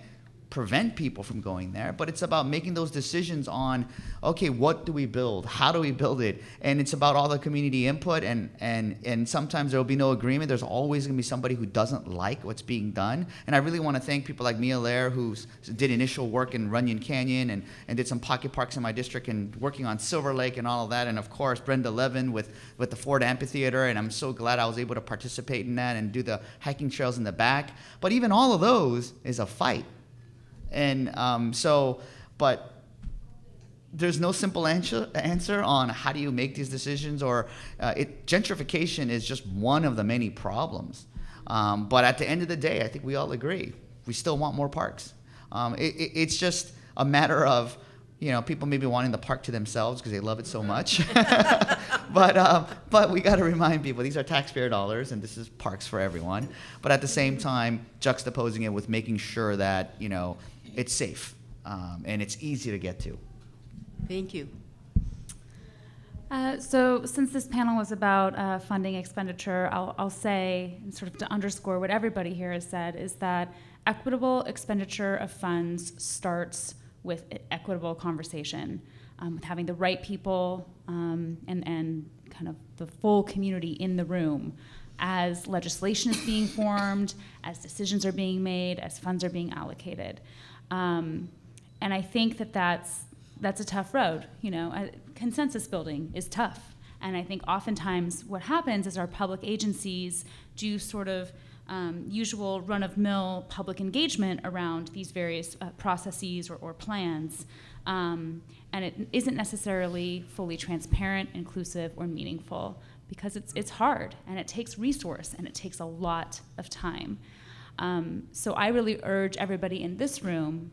prevent people from going there, but it's about making those decisions on, okay, what do we build? How do we build it? And it's about all the community input, and sometimes there will be no agreement. There's always going to be somebody who doesn't like what's being done. And I really want to thank people like Mia Lair, who did initial work in Runyon Canyon and did some pocket parks in my district and working on Silver Lake and all of that. And of course, Brenda Levin with the Ford Amphitheater, and I'm so glad I was able to participate in that and do the hiking trails in the back. But even all of those is a fight. And but there's no simple answer on how do you make these decisions, or gentrification is just one of the many problems. But at the end of the day, I think we all agree, we still want more parks. It's just a matter of, you know, people maybe wanting the park to themselves because they love it so much. But we got to remind people, these are taxpayer dollars, and this is parks for everyone. But at the same time, juxtaposing it with making sure that, you know, it's safe and it's easy to get to. Thank you. So since this panel was about funding expenditure, I'll say, and sort of to underscore what everybody here has said, is that equitable expenditure of funds starts with equitable conversation, with having the right people and kind of the full community in the room as legislation is being formed, as decisions are being made, as funds are being allocated. And I think that's a tough road. You know, consensus building is tough. And I think oftentimes what happens is our public agencies do sort of usual run-of-mill public engagement around these various processes or plans. And it isn't necessarily fully transparent, inclusive, or meaningful, because it's hard, and it takes resource, and it takes a lot of time. So I really urge everybody in this room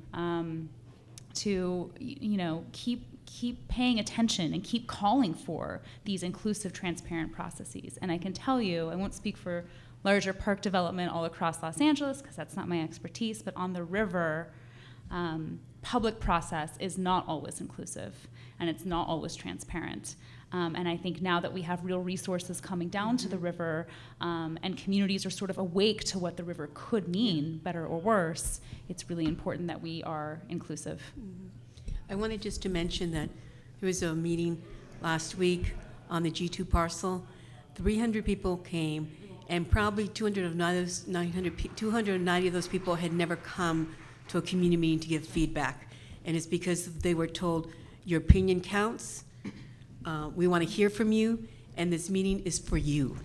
to, you know, keep paying attention and keep calling for these inclusive, transparent processes. And I can tell you, I won't speak for larger park development all across Los Angeles, because that's not my expertise, but on the river, public process is not always inclusive, and it's not always transparent. And I think now that we have real resources coming down to the river, and communities are sort of awake to what the river could mean, better or worse, it's really important that we are inclusive. I wanted just to mention that there was a meeting last week on the G2 parcel. 300 people came, and probably 290 of those people had never come to a community meeting to give feedback. And it's because they were told, your opinion counts, We want to hear from you, and this meeting is for you.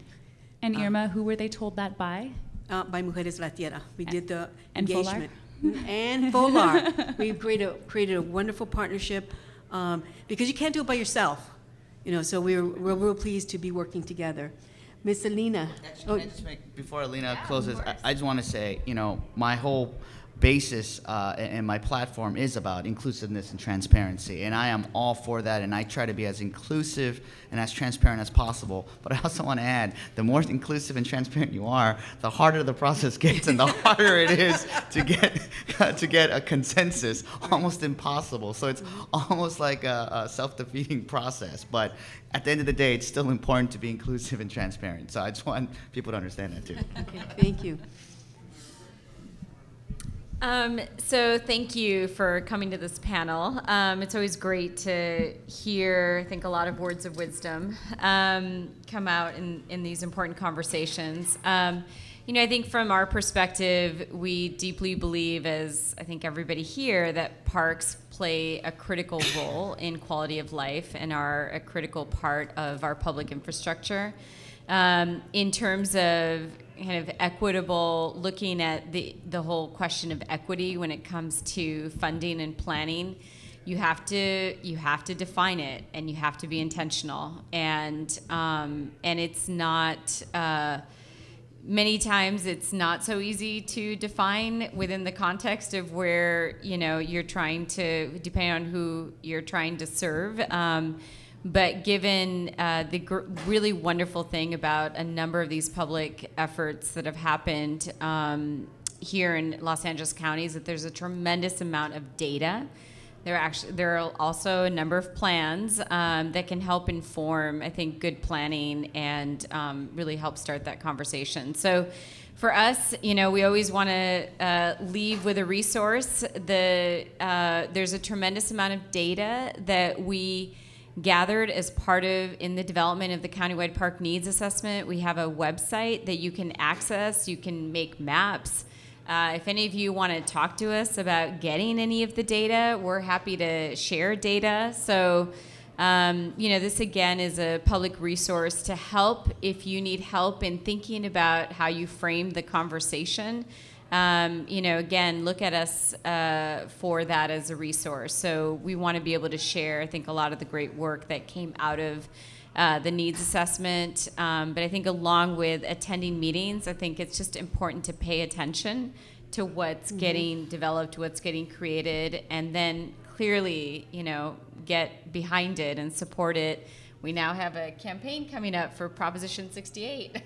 And Irma, who were they told that by? By Mujeres La Tierra. We did the And engagement. And FOLAR. We've created a wonderful partnership because you can't do it by yourself. You know, so we're real pleased to be working together. Miss Alina. Actually, can I just make, before Alina closes, I just want to say, you know, my whole basis and my platform is about inclusiveness and transparency, and I am all for that, and I try to be as inclusive and as transparent as possible. But I also want to add, the more inclusive and transparent you are, the harder the process gets, and the harder it is to get a consensus. Almost impossible. So it's almost like a self-defeating process. But at the end of the day, it's still important to be inclusive and transparent. So I just want people to understand that too. Okay, thank you. So thank you for coming to this panel. It's always great to hear, I think, a lot of words of wisdom come out in these important conversations. You know, I think from our perspective, we deeply believe, as I think everybody here, that parks play a critical role in quality of life and are a critical part of our public infrastructure. In terms of kind of equitable, looking at the whole question of equity when it comes to funding and planning, you have to define it, and you have to be intentional. And it's not many times it's not so easy to define within the context of where, you know, you're trying to, depending on who you're trying to serve. But given the really wonderful thing about a number of these public efforts that have happened here in Los Angeles County is that there's a tremendous amount of data. There are also a number of plans that can help inform, I think, good planning and really help start that conversation. So for us, you know, we always want to leave with a resource. There's a tremendous amount of data that we gathered as part of in the development of the countywide park needs assessment. We have a website that you can access. You can make maps. If any of you want to talk to us about getting any of the data, we're happy to share data. So, you know, this again is a public resource to help if you need help in thinking about how you frame the conversation. You know, again, look at us for that as a resource. So we want to be able to share, I think, a lot of the great work that came out of the needs assessment. But I think along with attending meetings, I think it's just important to pay attention to what's getting developed, what's getting created, and then clearly, you know, get behind it and support it. We now have a campaign coming up for Proposition 68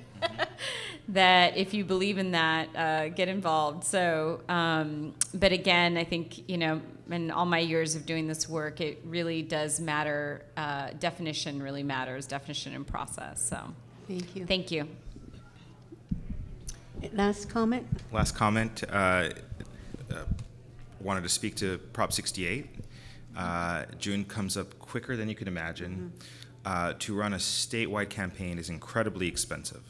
that if you believe in that, get involved. So, but again, I think, you know, in all my years of doing this work, it really does matter. Definition really matters, definition and process. So Thank you. thank you. Last comment? Last comment. Wanted to speak to Prop 68. June comes up quicker than you can imagine. To run a statewide campaign is incredibly expensive.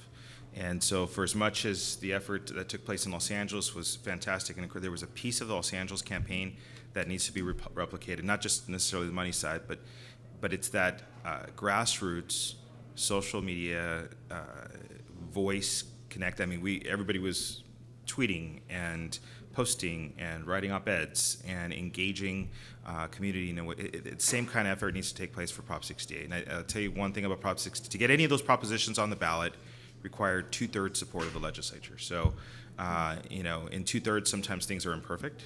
And so for as much as the effort that took place in Los Angeles was fantastic, and there was a piece of the Los Angeles campaign that needs to be replicated, not just necessarily the money side, but it's that grassroots, social media, voice connect. I mean, everybody was tweeting and posting and writing op-eds and engaging community. You know, the same kind of effort needs to take place for Prop 68. And I'll tell you one thing about Prop 68. To get any of those propositions on the ballot required 2/3 support of the legislature. So, you know, in 2/3, sometimes things are imperfect.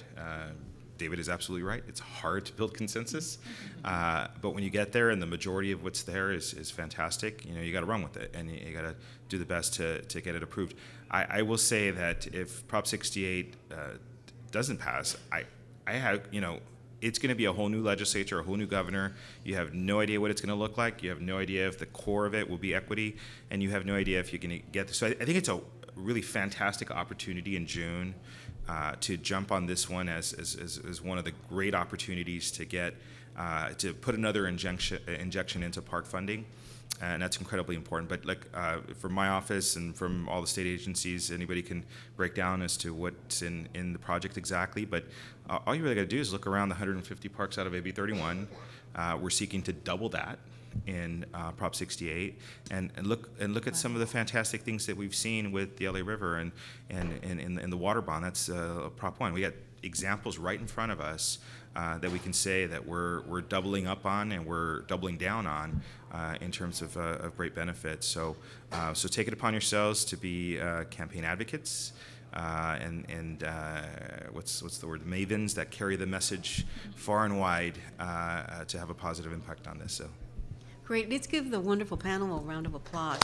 David is absolutely right. It's hard to build consensus. But when you get there and the majority of what's there is fantastic, you know, you got to run with it, and you got to do the best to get it approved. I will say that if Prop 68 doesn't pass, I have, you know, it's going to be a whole new legislature, a whole new governor. You have no idea what it's going to look like. You have no idea if the core of it will be equity, and you have no idea if you're going to get this. So I think it's a really fantastic opportunity in June to jump on this one as one of the great opportunities to get to put another injection into park funding. And that's incredibly important. But like from my office and from all the state agencies, anybody can break down as to what's in the project exactly. But all you really got to do is look around the 150 parks out of AB 31. We're seeking to double that. in Prop 68, and look at some of the fantastic things that we've seen with the LA River and in the water bond. That's Prop 1. We got examples right in front of us that we can say that we're doubling up on and we're doubling down on in terms of great benefits. So take it upon yourselves to be campaign advocates. And what's the word? Mavens that carry the message far and wide to have a positive impact on this. So, Great. Let's give the wonderful panel a round of applause.